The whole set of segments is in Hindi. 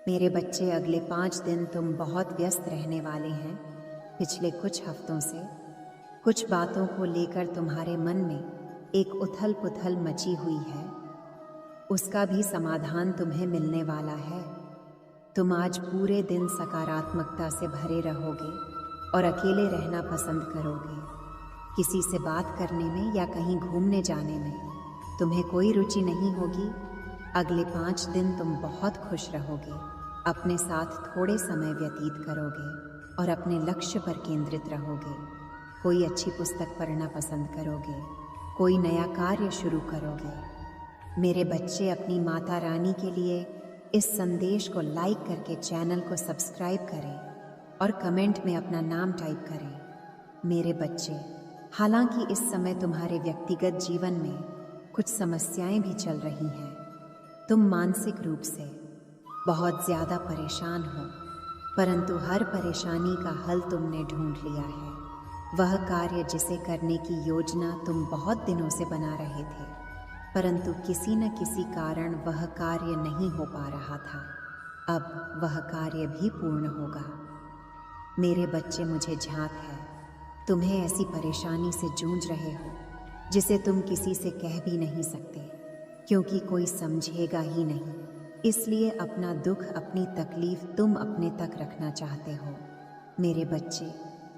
मेरे बच्चे, अगले 5 दिन तुम बहुत व्यस्त रहने वाले हैं। पिछले कुछ हफ्तों से कुछ बातों को लेकर तुम्हारे मन में एक उथल पुथल मची हुई है। उसका भी समाधान तुम्हें मिलने वाला है। तुम आज पूरे दिन सकारात्मकता से भरे रहोगे और अकेले रहना पसंद करोगे। किसी से बात करने में या कहीं घूमने जाने में तुम्हें कोई रुचि नहीं होगी। अगले 5 दिन तुम बहुत खुश रहोगे, अपने साथ थोड़े समय व्यतीत करोगे और अपने लक्ष्य पर केंद्रित रहोगे। कोई अच्छी पुस्तक पढ़ना पसंद करोगे, कोई नया कार्य शुरू करोगे। मेरे बच्चे, अपनी माता रानी के लिए इस संदेश को लाइक करके चैनल को सब्सक्राइब करें और कमेंट में अपना नाम टाइप करें। मेरे बच्चे, हालांकि इस समय तुम्हारे व्यक्तिगत जीवन में कुछ समस्याएं भी चल रही हैं, तुम मानसिक रूप से बहुत ज़्यादा परेशान हो, परंतु हर परेशानी का हल तुमने ढूंढ लिया है। वह कार्य जिसे करने की योजना तुम बहुत दिनों से बना रहे थे, परंतु किसी न किसी कारण वह कार्य नहीं हो पा रहा था, अब वह कार्य भी पूर्ण होगा। मेरे बच्चे, मुझे झांक है तुम्हें ऐसी परेशानी से जूझ रहे हो जिसे तुम किसी से कह भी नहीं सकते, क्योंकि कोई समझेगा ही नहीं। इसलिए अपना दुख, अपनी तकलीफ तुम अपने तक रखना चाहते हो। मेरे बच्चे,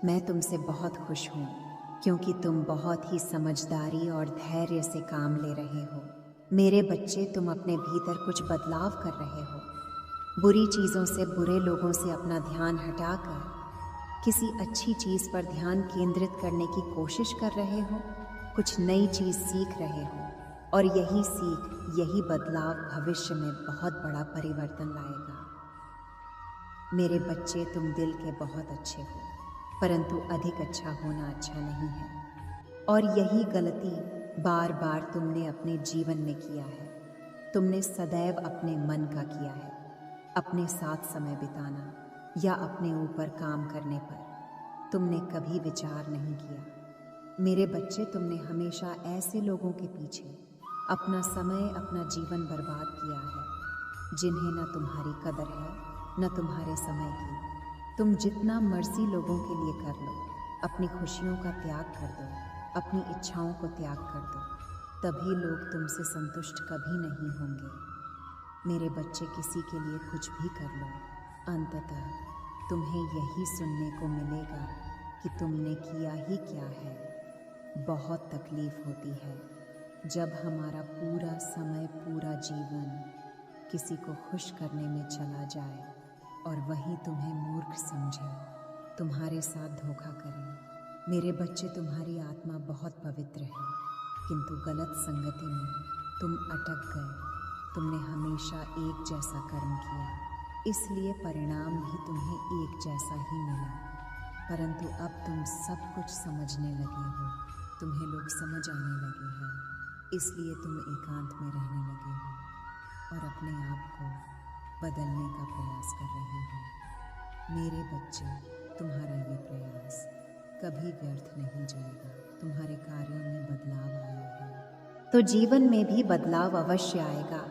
मैं तुमसे बहुत खुश हूँ, क्योंकि तुम बहुत ही समझदारी और धैर्य से काम ले रहे हो। मेरे बच्चे, तुम अपने भीतर कुछ बदलाव कर रहे हो। बुरी चीज़ों से, बुरे लोगों से अपना ध्यान हटाकर किसी अच्छी चीज़ पर ध्यान केंद्रित करने की कोशिश कर रहे हो। कुछ नई चीज़ सीख रहे हो और यही सीख, यही बदलाव भविष्य में बहुत बड़ा परिवर्तन लाएगा। मेरे बच्चे, तुम दिल के बहुत अच्छे हो, परंतु अधिक अच्छा होना अच्छा नहीं है। और यही गलती बार बार तुमने अपने जीवन में किया है। तुमने सदैव अपने मन का किया है, अपने साथ समय बिताना या अपने ऊपर काम करने पर तुमने कभी विचार नहीं किया। मेरे बच्चे, तुमने हमेशा ऐसे लोगों के पीछे अपना समय, अपना जीवन बर्बाद किया है जिन्हें न तुम्हारी कदर है न तुम्हारे समय की। तुम जितना मर्जी लोगों के लिए कर लो, अपनी खुशियों का त्याग कर दो, अपनी इच्छाओं को त्याग कर दो, तभी लोग तुमसे संतुष्ट कभी नहीं होंगे। मेरे बच्चे, किसी के लिए कुछ भी कर लो, अंततः तुम्हें यही सुनने को मिलेगा कि तुमने किया ही क्या है। बहुत तकलीफ होती है जब हमारा पूरा समय, पूरा जीवन किसी को खुश करने में चला जाए और वही तुम्हें मूर्ख समझे, तुम्हारे साथ धोखा करें। मेरे बच्चे, तुम्हारी आत्मा बहुत पवित्र है, किंतु गलत संगति में तुम अटक गए। तुमने हमेशा एक जैसा कर्म किया, इसलिए परिणाम भी तुम्हें एक जैसा ही मिला। परंतु अब तुम सब कुछ समझने लगे हो, तुम्हें लोग समझ आने लगे हैं, इसलिए तुम एकांत में रहने लगे हो और अपने आप को बदलने का प्रयास कर रहे हो। मेरे बच्चे, तुम्हारा ये प्रयास कभी व्यर्थ नहीं जाएगा। तुम्हारे कार्यों में बदलाव आया है तो जीवन में भी बदलाव अवश्य आएगा।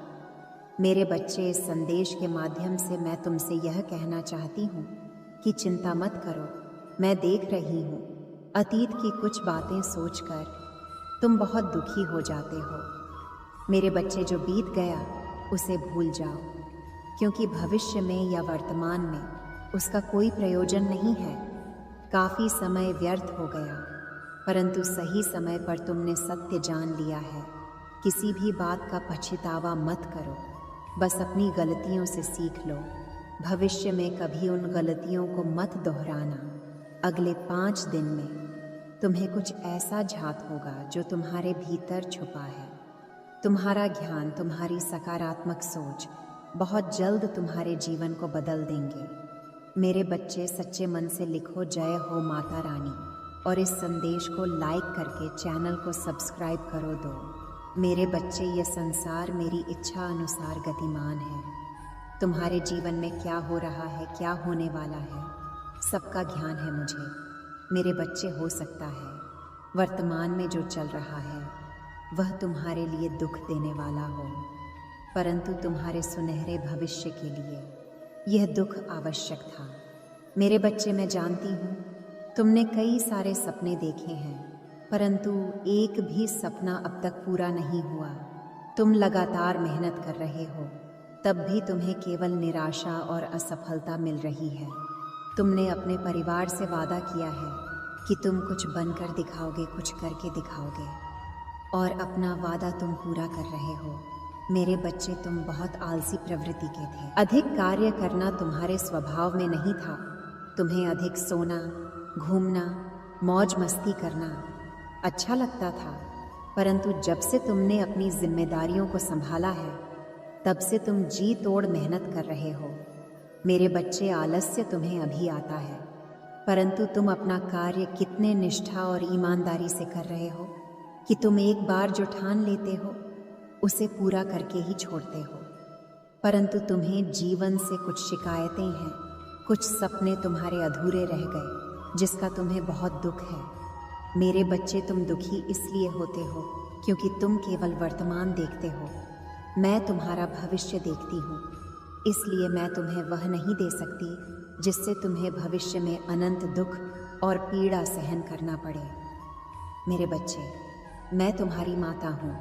मेरे बच्चे, इस संदेश के माध्यम से मैं तुमसे यह कहना चाहती हूँ कि चिंता मत करो। मैं देख रही हूँ, अतीत की कुछ बातें सोचकर तुम बहुत दुखी हो जाते हो। मेरे बच्चे, जो बीत गया उसे भूल जाओ, क्योंकि भविष्य में या वर्तमान में उसका कोई प्रयोजन नहीं है। काफ़ी समय व्यर्थ हो गया, परंतु सही समय पर तुमने सत्य जान लिया है। किसी भी बात का पछतावा मत करो, बस अपनी गलतियों से सीख लो। भविष्य में कभी उन गलतियों को मत दोहराना। अगले 5 दिन में तुम्हें कुछ ऐसा झात होगा जो तुम्हारे भीतर छुपा है। तुम्हारा ज्ञान, तुम्हारी सकारात्मक सोच बहुत जल्द तुम्हारे जीवन को बदल देंगे। मेरे बच्चे, सच्चे मन से लिखो जय हो माता रानी और इस संदेश को लाइक करके चैनल को सब्सक्राइब करो दो। मेरे बच्चे, ये संसार मेरी इच्छा अनुसार गतिमान है। तुम्हारे जीवन में क्या हो रहा है, क्या होने वाला है, सबका ज्ञान है मुझे। मेरे बच्चे, हो सकता है वर्तमान में जो चल रहा है वह तुम्हारे लिए दुख देने वाला हो, परंतु तुम्हारे सुनहरे भविष्य के लिए यह दुख आवश्यक था। मेरे बच्चे, मैं जानती हूँ तुमने कई सारे सपने देखे हैं, परंतु एक भी सपना अब तक पूरा नहीं हुआ। तुम लगातार मेहनत कर रहे हो, तब भी तुम्हें केवल निराशा और असफलता मिल रही है। तुमने अपने परिवार से वादा किया है कि तुम कुछ बनकर दिखाओगे, कुछ करके दिखाओगे, और अपना वादा तुम पूरा कर रहे हो। मेरे बच्चे, तुम बहुत आलसी प्रवृत्ति के थे। अधिक कार्य करना तुम्हारे स्वभाव में नहीं था। तुम्हें अधिक सोना, घूमना, मौज मस्ती करना अच्छा लगता था, परंतु जब से तुमने अपनी जिम्मेदारियों को संभाला है, तब से तुम जी तोड़ मेहनत कर रहे हो। मेरे बच्चे, आलस्य तुम्हें अभी आता है, परंतु तुम अपना कार्य कितने निष्ठा और ईमानदारी से कर रहे हो कि तुम एक बार जो ठान लेते हो उसे पूरा करके ही छोड़ते हो। परंतु तुम्हें जीवन से कुछ शिकायतें हैं, कुछ सपने तुम्हारे अधूरे रह गए, जिसका तुम्हें बहुत दुख है। मेरे बच्चे, तुम दुखी इसलिए होते हो क्योंकि तुम केवल वर्तमान देखते हो। मैं तुम्हारा भविष्य देखती हूँ, इसलिए मैं तुम्हें वह नहीं दे सकती जिससे तुम्हें भविष्य में अनंत दुख और पीड़ा सहन करना पड़े। मेरे बच्चे, मैं तुम्हारी माता हूँ।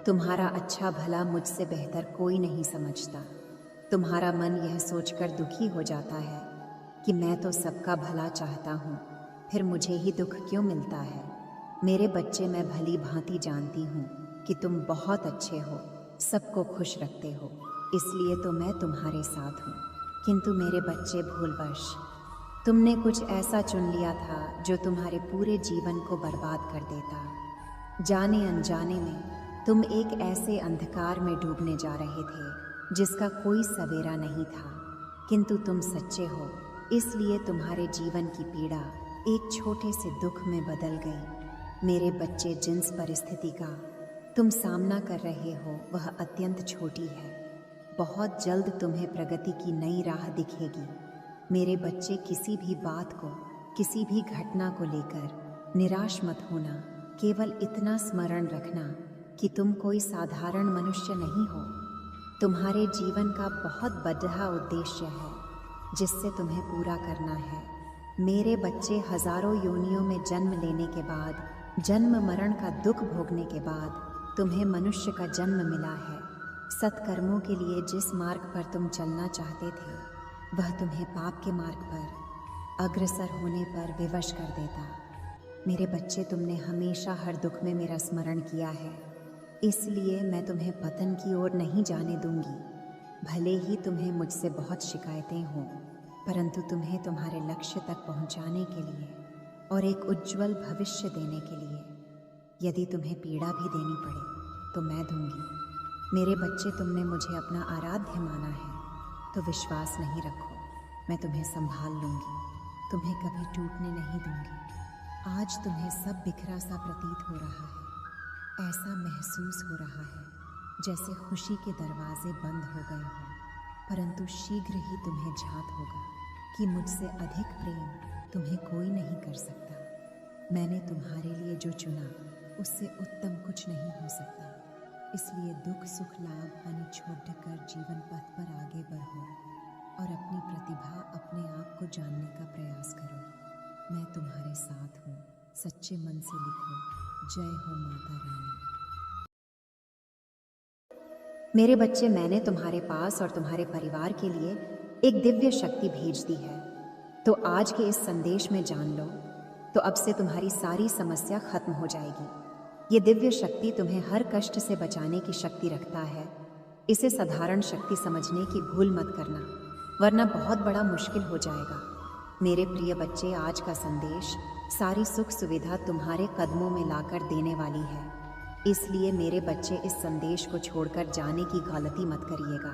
तुम्हारा अच्छा भला मुझसे बेहतर कोई नहीं समझता। तुम्हारा मन यह सोचकर दुखी हो जाता है कि मैं तो सबका भला चाहता हूँ, फिर मुझे ही दुख क्यों मिलता है। मेरे बच्चे, मैं भली भांति जानती हूँ कि तुम बहुत अच्छे हो, सबको खुश रखते हो, इसलिए तो मैं तुम्हारे साथ हूँ। किंतु मेरे बच्चे, भूलवश तुमने कुछ ऐसा चुन लिया था जो तुम्हारे पूरे जीवन को बर्बाद कर देता। जाने अनजाने में तुम एक ऐसे अंधकार में डूबने जा रहे थे जिसका कोई सवेरा नहीं था, किंतु तुम सच्चे हो, इसलिए तुम्हारे जीवन की पीड़ा एक छोटे से दुख में बदल गई। मेरे बच्चे, जिस परिस्थिति का तुम सामना कर रहे हो वह अत्यंत छोटी है। बहुत जल्द तुम्हें प्रगति की नई राह दिखेगी। मेरे बच्चे, किसी भी बात को, किसी भी घटना को लेकर निराश मत होना। केवल इतना स्मरण रखना कि तुम कोई साधारण मनुष्य नहीं हो। तुम्हारे जीवन का बहुत बड़ा उद्देश्य है जिससे तुम्हें पूरा करना है। मेरे बच्चे, हजारों योनियों में जन्म लेने के बाद, जन्म मरण का दुख भोगने के बाद तुम्हें मनुष्य का जन्म मिला है। सत्कर्मों के लिए जिस मार्ग पर तुम चलना चाहते थे, वह तुम्हें पाप के मार्ग पर अग्रसर होने पर विवश कर देता। मेरे बच्चे, तुमने हमेशा हर दुख में मेरा स्मरण किया है, इसलिए मैं तुम्हें पतन की ओर नहीं जाने दूंगी। भले ही तुम्हें मुझसे बहुत शिकायतें हों, परंतु तुम्हें तुम्हारे लक्ष्य तक पहुंचाने के लिए और एक उज्जवल भविष्य देने के लिए यदि तुम्हें पीड़ा भी देनी पड़े तो मैं दूंगी। मेरे बच्चे, तुमने मुझे अपना आराध्य माना है, तो विश्वास नहीं रखो, मैं तुम्हें संभाल लूंगी, तुम्हें कभी टूटने नहीं दूंगी। आज तुम्हें सब बिखरा सा प्रतीत हो रहा है। ऐसा महसूस हो रहा है जैसे खुशी के दरवाजे बंद हो गए हों, परंतु शीघ्र ही तुम्हें ज्ञात होगा कि मुझसे अधिक प्रेम तुम्हें कोई नहीं कर सकता। मैंने तुम्हारे लिए जो चुना उससे उत्तम कुछ नहीं हो सकता। इसलिए दुख सुख लाभ हानि छोड़कर जीवन पथ पर आगे बढ़ो और अपनी प्रतिभा, अपने आप को जानने का प्रयास करो। मैं तुम्हारे साथ हूँ। सच्चे मन से लिखो, जय हो माता रानी। मेरे बच्चे, मैंने तुम्हारे पास और तुम्हारे परिवार के लिए एक दिव्य शक्ति भेज दी है, तो आज के इस संदेश में जान लो, तो अब से तुम्हारी सारी समस्या खत्म हो जाएगी। ये दिव्य शक्ति तुम्हें हर कष्ट से बचाने की शक्ति रखता है। इसे साधारण शक्ति समझने की भूल मत करना, वरना बहुत बड़ा मुश्किल हो जाएगा। मेरे प्रिय बच्चे, आज का संदेश सारी सुख सुविधा तुम्हारे कदमों में लाकर देने वाली है, इसलिए मेरे बच्चे इस संदेश को छोड़कर जाने की गलती मत करिएगा।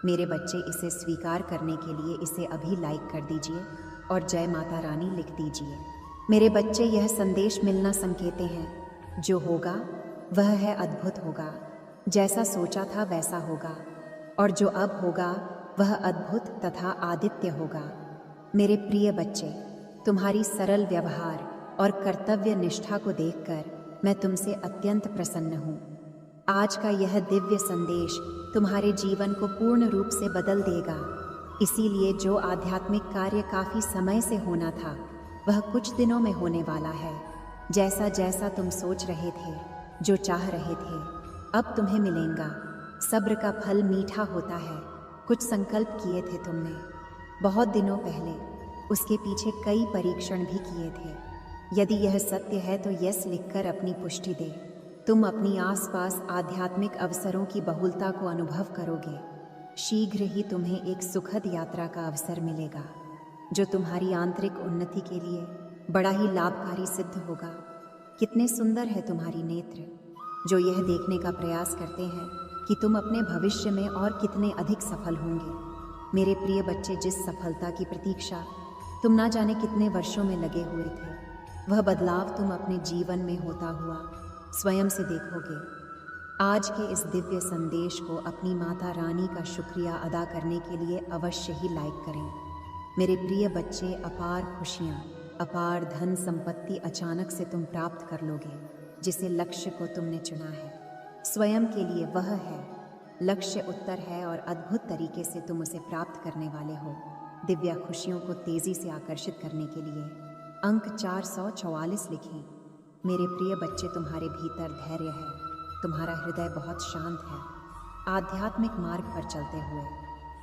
मेरे बच्चे, इसे स्वीकार करने के लिए इसे अभी लाइक कर दीजिए और जय माता रानी लिख दीजिए। मेरे बच्चे, यह संदेश मिलना संकेतें हैं। जो होगा वह है अद्भुत होगा, जैसा सोचा था वैसा होगा, और जो अब होगा वह अद्भुत तथा आदित्य होगा। मेरे प्रिय बच्चे, तुम्हारी सरल व्यवहार और कर्तव्य निष्ठा को देखकर मैं तुमसे अत्यंत प्रसन्न हूँ। आज का यह दिव्य संदेश तुम्हारे जीवन को पूर्ण रूप से बदल देगा। इसीलिए जो आध्यात्मिक कार्य काफी समय से होना था वह कुछ दिनों में होने वाला है। जैसा जैसा तुम सोच रहे थे, जो चाह रहे थे, अब तुम्हें मिलेगा। सब्र का फल मीठा होता है। कुछ संकल्प किए थे तुमने बहुत दिनों पहले, उसके पीछे कई परीक्षण भी किए थे। यदि यह सत्य है तो यस लिखकर अपनी पुष्टि दे। तुम अपनी आसपास आध्यात्मिक अवसरों की बहुलता को अनुभव करोगे। शीघ्र ही तुम्हें एक सुखद यात्रा का अवसर मिलेगा जो तुम्हारी आंतरिक उन्नति के लिए बड़ा ही लाभकारी सिद्ध होगा। कितने सुंदर है तुम्हारी नेत्र जो यह देखने का प्रयास करते हैं कि तुम अपने भविष्य में और कितने अधिक सफल होंगे। मेरे प्रिय बच्चे, जिस सफलता की प्रतीक्षा तुम ना जाने कितने वर्षों में लगे हुए थे, वह बदलाव तुम अपने जीवन में होता हुआ स्वयं से देखोगे। आज के इस दिव्य संदेश को अपनी माता रानी का शुक्रिया अदा करने के लिए अवश्य ही लाइक करें। मेरे प्रिय बच्चे, अपार खुशियाँ, अपार धन संपत्ति अचानक से तुम प्राप्त कर लोगे। जिसे लक्ष्य को तुमने चुना है स्वयं के लिए, वह है लक्ष्य उत्तर है और अद्भुत तरीके से तुम उसे प्राप्त करने वाले हो। दिव्य खुशियों को तेजी से आकर्षित करने के लिए अंक 444 लिखें। मेरे प्रिय बच्चे, तुम्हारे भीतर धैर्य है, तुम्हारा हृदय बहुत शांत है। आध्यात्मिक मार्ग पर चलते हुए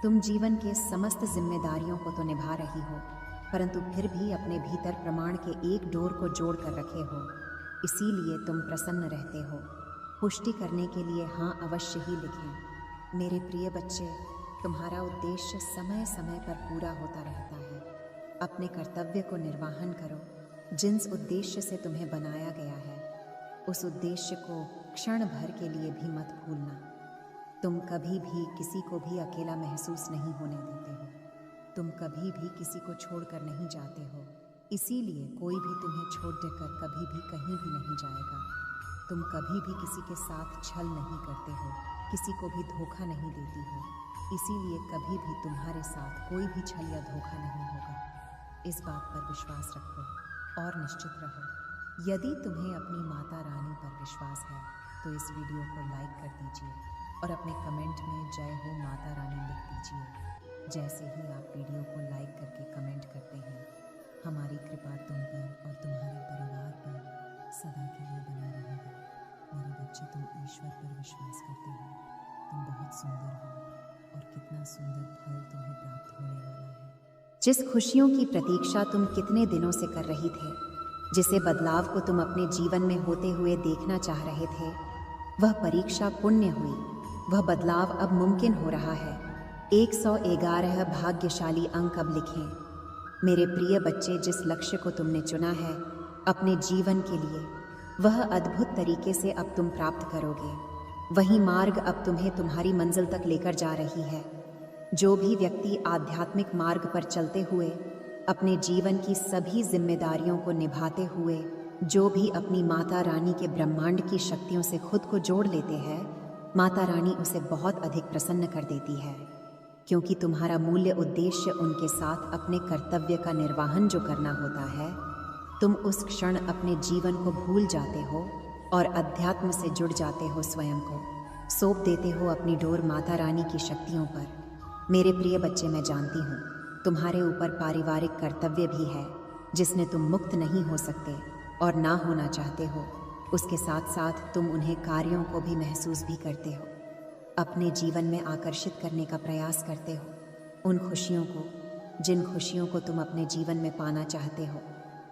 तुम जीवन के समस्त जिम्मेदारियों को तो निभा रही हो, परंतु फिर भी अपने भीतर प्रमाण के एक डोर को जोड़ कर रखे हो। इसीलिए तुम प्रसन्न रहते हो। पुष्टि करने के लिए हाँ अवश्य ही लिखें। मेरे प्रिय बच्चे, तुम्हारा उद्देश्य समय समय पर पूरा होता रहता है। अपने कर्तव्य को निर्वाहन करो। जिस उद्देश्य से तुम्हें बनाया गया है उस उद्देश्य को क्षण भर के लिए भी मत भूलना। तुम कभी भी किसी को भी अकेला महसूस नहीं होने देते हो। तुम कभी भी किसी को छोड़कर नहीं जाते हो। इसीलिए कोई भी तुम्हें छोड़कर कभी भी कहीं भी नहीं जाएगा। तुम कभी भी किसी के साथ छल नहीं करते हो, किसी को भी धोखा नहीं देती हो। इसीलिए कभी भी तुम्हारे साथ कोई भी छल या धोखा नहीं होगा। इस बात पर विश्वास रखो और निश्चित रहो। यदि तुम्हें अपनी माता रानी पर विश्वास है तो इस वीडियो को लाइक कर दीजिए और अपने कमेंट में जय हो माता रानी लिख दीजिए। जैसे ही आप वीडियो को लाइक करके कमेंट करते हैं, हमारी कृपा तुम पर और तुम्हारे परिवार पर सदा के लिए बना रहेगा। मेरे बच्चे, तुम ईश्वर पर विश्वास करते हो। तुम बहुत सुंदर हो और कितना सुंदर फल तुम्हें प्राप्त होने वाला है। जिस खुशियों की प्रतीक्षा तुम कितने दिनों से कर रही थे, जिसे बदलाव को तुम अपने जीवन में होते हुए देखना चाह रहे थे, वह परीक्षा पुण्य हुई। वह बदलाव अब मुमकिन हो रहा है। 111 भाग्यशाली अंक अब लिखें। मेरे प्रिय बच्चे, जिस लक्ष्य को तुमने चुना है अपने जीवन के लिए, वह अद्भुत तरीके से अब तुम प्राप्त करोगे। वही मार्ग अब तुम्हें तुम्हारी मंजिल तक लेकर जा रही है। जो भी व्यक्ति आध्यात्मिक मार्ग पर चलते हुए अपने जीवन की सभी जिम्मेदारियों को निभाते हुए जो भी अपनी माता रानी के ब्रह्मांड की शक्तियों से खुद को जोड़ लेते हैं, माता रानी उसे बहुत अधिक प्रसन्न कर देती है। क्योंकि तुम्हारा मूल्य उद्देश्य उनके साथ अपने कर्तव्य का निर्वहन जो करना होता है, तुम उस क्षण अपने जीवन को भूल जाते हो और अध्यात्म से जुड़ जाते हो। स्वयं को सौंप देते हो अपनी डोर माता रानी की शक्तियों पर। मेरे प्रिय बच्चे, मैं जानती हूँ तुम्हारे ऊपर पारिवारिक कर्तव्य भी है जिसने तुम मुक्त नहीं हो सकते और ना होना चाहते हो। उसके साथ साथ तुम उन्हें कार्यों को भी महसूस भी करते हो, अपने जीवन में आकर्षित करने का प्रयास करते हो। उन खुशियों को, जिन खुशियों को तुम अपने जीवन में पाना चाहते हो,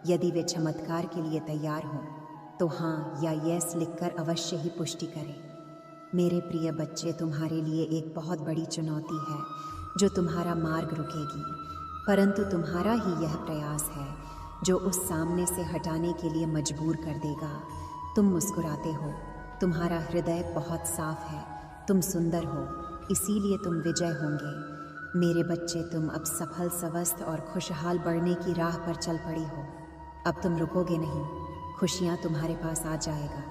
यदि वे चमत्कार के लिए तैयार हो तो हाँ या यस लिखकर अवश्य ही पुष्टि करें। मेरे प्रिय बच्चे, तुम्हारे लिए एक बहुत बड़ी चुनौती है जो तुम्हारा मार्ग रुकेगी, परंतु तुम्हारा ही यह प्रयास है जो उस सामने से हटाने के लिए मजबूर कर देगा। तुम मुस्कुराते हो, तुम्हारा हृदय बहुत साफ है, तुम सुंदर हो, इसीलिए तुम विजय होंगे। मेरे बच्चे, तुम अब सफल, स्वस्थ और खुशहाल बढ़ने की राह पर चल पड़ी हो। अब तुम रुकोगे नहीं, खुशियाँ तुम्हारे पास आ जाएगा,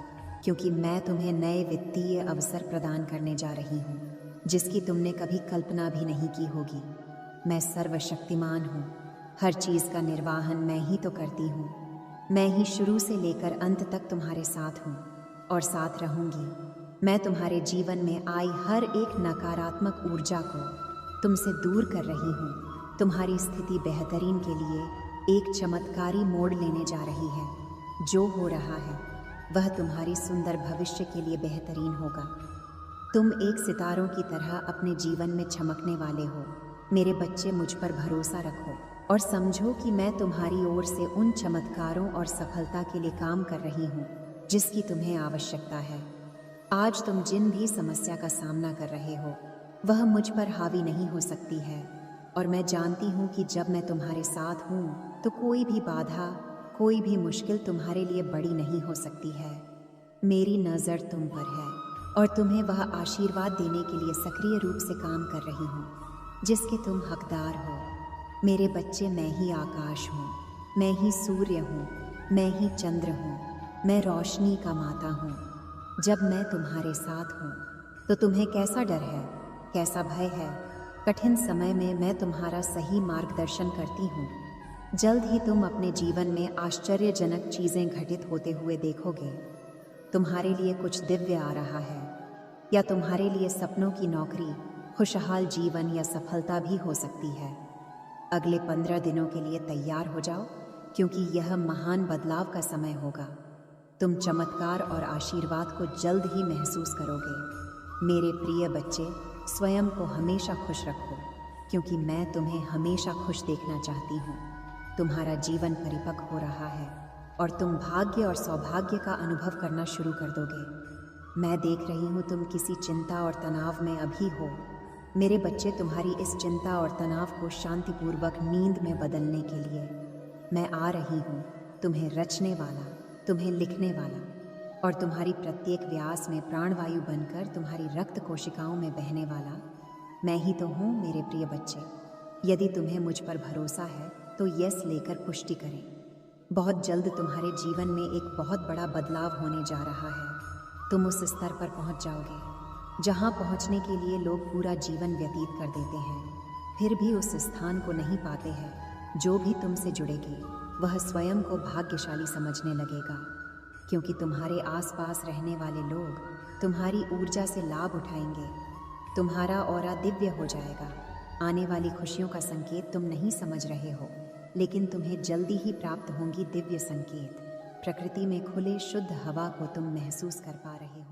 क्योंकि मैं तुम्हें नए वित्तीय अवसर प्रदान करने जा रही हूँ जिसकी तुमने कभी कल्पना भी नहीं की होगी। मैं सर्वशक्तिमान हूँ, हर चीज़ का निर्वाहन मैं ही तो करती हूँ। मैं ही शुरू से लेकर अंत तक तुम्हारे साथ हूँ और साथ रहूँगी। मैं तुम्हारे जीवन में आई हर एक नकारात्मक ऊर्जा को तुमसे दूर कर रही हूँ। तुम्हारी स्थिति बेहतरीन के लिए एक चमत्कारी मोड़ लेने जा रही है। जो हो रहा है वह तुम्हारी सुंदर भविष्य के लिए बेहतरीन होगा। तुम एक सितारों की तरह अपने जीवन में चमकने वाले हो। मेरे बच्चे, मुझ पर भरोसा रखो और समझो कि मैं तुम्हारी ओर से उन चमत्कारों और सफलता के लिए काम कर रही हूँ जिसकी तुम्हें आवश्यकता है। आज तुम जिन भी समस्या का सामना कर रहे हो वह मुझ पर हावी नहीं हो सकती है, और मैं जानती हूँ कि जब मैं तुम्हारे साथ हूँ तो कोई भी बाधा, कोई भी मुश्किल तुम्हारे लिए बड़ी नहीं हो सकती है। मेरी नज़र तुम पर है और तुम्हें वह आशीर्वाद देने के लिए सक्रिय रूप से काम कर रही हूँ जिसके तुम हकदार हो। मेरे बच्चे, मैं ही आकाश हूँ, मैं ही सूर्य हूँ, मैं ही चंद्र हूँ, मैं रोशनी का माता हूँ। जब मैं तुम्हारे साथ हूँ तो तुम्हें कैसा डर है, कैसा भय है? कठिन समय में मैं तुम्हारा सही मार्गदर्शन करती हूँ। जल्द ही तुम अपने जीवन में आश्चर्यजनक चीज़ें घटित होते हुए देखोगे। तुम्हारे लिए कुछ दिव्य आ रहा है, या तुम्हारे लिए सपनों की नौकरी, खुशहाल जीवन या सफलता भी हो सकती है। अगले 15 दिनों के लिए तैयार हो जाओ, क्योंकि यह महान बदलाव का समय होगा। तुम चमत्कार और आशीर्वाद को जल्द ही महसूस करोगे। मेरे प्रिय बच्चे, स्वयं को हमेशा खुश रखो, क्योंकि मैं तुम्हें हमेशा खुश देखना चाहती हूँ। तुम्हारा जीवन परिपक्व हो रहा है और तुम भाग्य और सौभाग्य का अनुभव करना शुरू कर दोगे। मैं देख रही हूँ तुम किसी चिंता और तनाव में अभी हो। मेरे बच्चे, तुम्हारी इस चिंता और तनाव को शांतिपूर्वक नींद में बदलने के लिए मैं आ रही हूँ। तुम्हें रचने वाला, तुम्हें लिखने वाला और तुम्हारी प्रत्येक व्यास में प्राणवायु बनकर तुम्हारी रक्त कोशिकाओं में बहने वाला मैं ही तो हूँ। मेरे प्रिय बच्चे, यदि तुम्हें मुझ पर भरोसा है तो यस लेकर पुष्टि करें। बहुत जल्द तुम्हारे जीवन में एक बहुत बड़ा बदलाव होने जा रहा है। तुम उस स्तर पर पहुंच जाओगे जहां पहुंचने के लिए लोग पूरा जीवन व्यतीत कर देते हैं, फिर भी उस स्थान को नहीं पाते हैं। जो भी तुमसे जुड़ेगी वह स्वयं को भाग्यशाली समझने लगेगा, क्योंकि तुम्हारे आसपास रहने वाले लोग तुम्हारी ऊर्जा से लाभ उठाएंगे। तुम्हारा ऑरा दिव्य हो जाएगा। आने वाली खुशियों का संकेत तुम नहीं समझ रहे हो, लेकिन तुम्हें जल्दी ही प्राप्त होंगी दिव्य संकेत। प्रकृति में खुले शुद्ध हवा को तुम महसूस कर पा रहे हो।